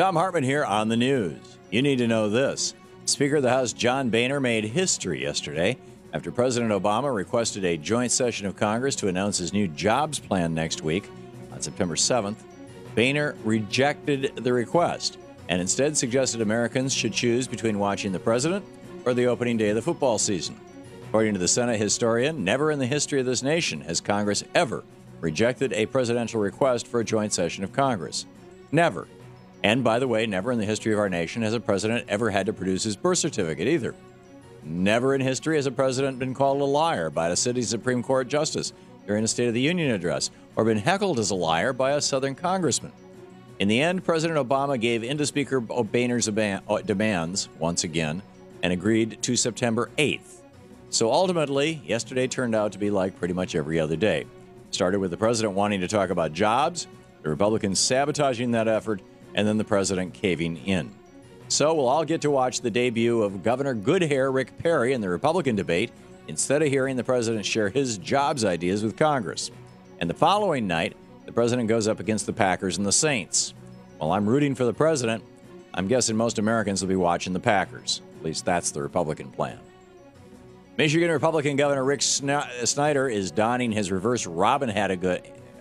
Thom Hartmann here on the news. You need to know this. Speaker of the House John Boehner made history yesterday after President Obama requested a joint session of Congress to announce his new jobs plan next week on September 7th. Boehner rejected the request and instead suggested Americans should choose between watching the president or the opening day of the football season. According to the Senate historian, never in the history of this nation has Congress ever rejected a presidential request for a joint session of Congress. Never. And by the way, never in the history of our nation has a president ever had to produce his birth certificate either. Never in history has a president been called a liar by a sitting Supreme Court justice during a State of the Union address or been heckled as a liar by a Southern congressman. In the end, President Obama gave in to Speaker Boehner's demands once again and agreed to September 8th. So ultimately, yesterday turned out to be like pretty much every other day. Started with the president wanting to talk about jobs, the Republicans sabotaging that effort, and then the president caving in. So we'll all get to watch the debut of Governor Goodhair Rick Perry in the Republican debate instead of hearing the president share his jobs ideas with Congress. And the following night, the president goes up against the Packers and the Saints. While I'm rooting for the president, I'm guessing most Americans will be watching the Packers. At least that's the Republican plan. Michigan Republican Governor Rick Snyder is donning his reverse Robin hat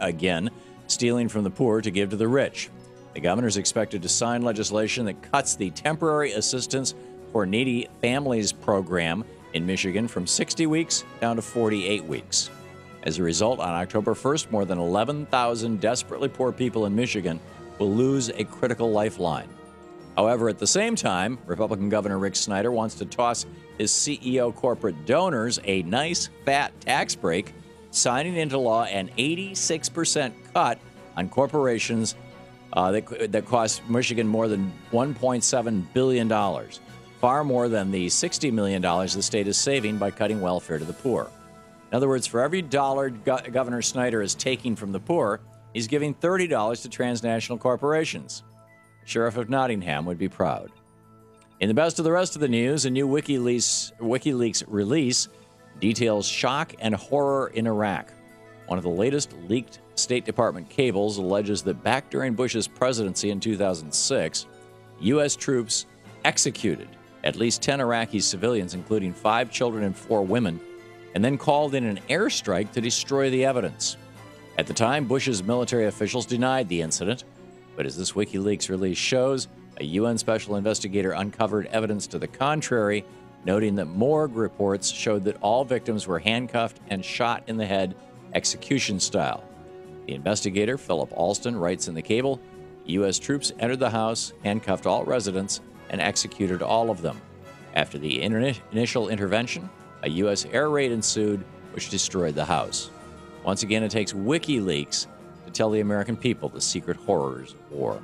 again, stealing from the poor to give to the rich. The governor is expected to sign legislation that cuts the Temporary Assistance for Needy Families program in Michigan from 60 weeks down to 48 weeks. As a result, on October 1st, more than 11,000 desperately poor people in Michigan will lose a critical lifeline. However, at the same time, Republican Governor Rick Snyder wants to toss his CEO corporate donors a nice, fat tax break, signing into law an 86% cut on corporations that cost Michigan more than $1.7 billion, far more than the $60 million the state is saving by cutting welfare to the poor. In other words, for every dollar Governor Snyder is taking from the poor, he's giving $30 to transnational corporations. Sheriff of Nottingham would be proud. In the best of the rest of the news, a new WikiLeaks release details shock and horror in Iraq. One of the latest leaked State Department cables alleges that back during Bush's presidency in 2006, U.S. troops executed at least 10 Iraqi civilians, including 5 children and 4 women, and then called in an airstrike to destroy the evidence. At the time, Bush's military officials denied the incident, but as this WikiLeaks release shows, a UN special investigator uncovered evidence to the contrary, noting that morgue reports showed that all victims were handcuffed and shot in the head execution style. The investigator, Philip Alston, writes in the cable, U.S. troops entered the house, handcuffed all residents, and executed all of them. After the initial intervention, a U.S. air raid ensued, which destroyed the house. Once again, it takes WikiLeaks to tell the American people the secret horrors of war.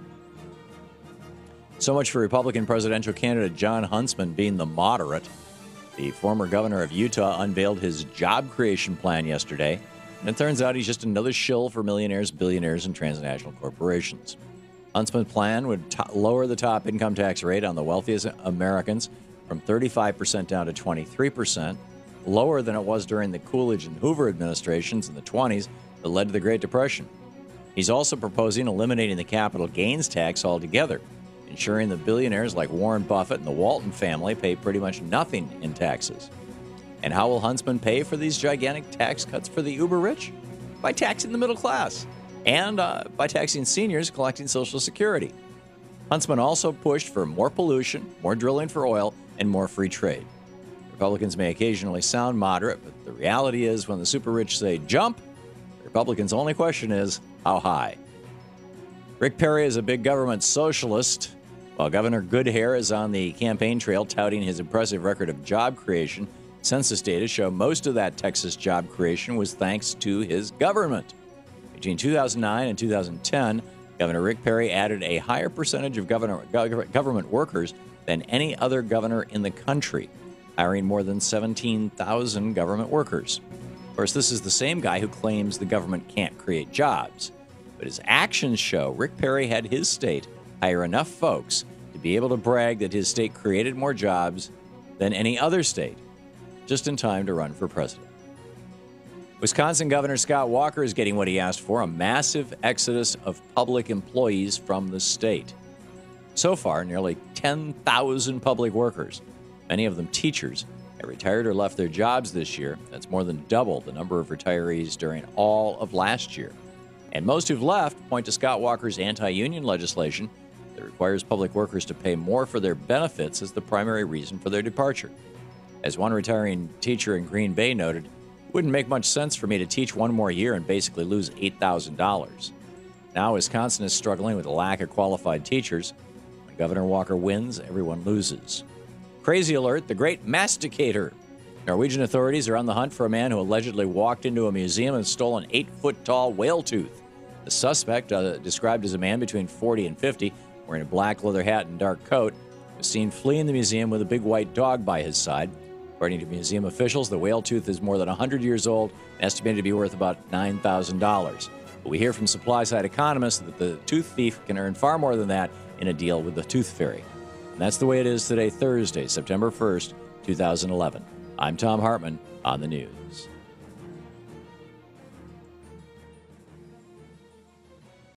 So much for Republican presidential candidate John Huntsman being the moderate. The former governor of Utah unveiled his job creation plan yesterday, and it turns out he's just another shill for millionaires, billionaires, and transnational corporations. Huntsman's plan would lower the top income tax rate on the wealthiest Americans from 35% down to 23%, lower than it was during the Coolidge and Hoover administrations in the 20s that led to the Great Depression. He's also proposing eliminating the capital gains tax altogether, ensuring that billionaires like Warren Buffett and the Walton family pay pretty much nothing in taxes. And how will Huntsman pay for these gigantic tax cuts for the uber-rich? By taxing the middle class and by taxing seniors collecting Social Security. Huntsman also pushed for more pollution, more drilling for oil, and more free trade. Republicans may occasionally sound moderate, but the reality is when the super-rich say jump, the Republicans' only question is how high. Rick Perry is a big government socialist, while Governor Goodhair is on the campaign trail touting his impressive record of job creation. Census data show most of that Texas job creation was thanks to his government. Between 2009 and 2010, Governor Rick Perry added a higher percentage of government workers than any other governor in the country, hiring more than 17,000 government workers. Of course, this is the same guy who claims the government can't create jobs. But his actions show Rick Perry had his state hire enough folks to be able to brag that his state created more jobs than any other state, just in time to run for president. Wisconsin Governor Scott Walker is getting what he asked for, a massive exodus of public employees from the state. So far, nearly 10,000 public workers, many of them teachers, have retired or left their jobs this year. That's more than double the number of retirees during all of last year. And most who've left point to Scott Walker's anti-union legislation that requires public workers to pay more for their benefits as the primary reason for their departure. As one retiring teacher in Green Bay noted, it wouldn't make much sense for me to teach one more year and basically lose $8,000. Now Wisconsin is struggling with a lack of qualified teachers. When Governor Walker wins, everyone loses. Crazy alert, the great masticator. Norwegian authorities are on the hunt for a man who allegedly walked into a museum and stole an 8-foot-tall whale tooth. The suspect, described as a man between 40 and 50, wearing a black leather hat and dark coat, was seen fleeing the museum with a big white dog by his side. According to museum officials, the whale tooth is more than 100 years old and estimated to be worth about $9,000. But we hear from supply-side economists that the tooth thief can earn far more than that in a deal with the tooth fairy. And that's the way it is today, Thursday, September 1st, 2011. I'm Thom Hartmann on the news.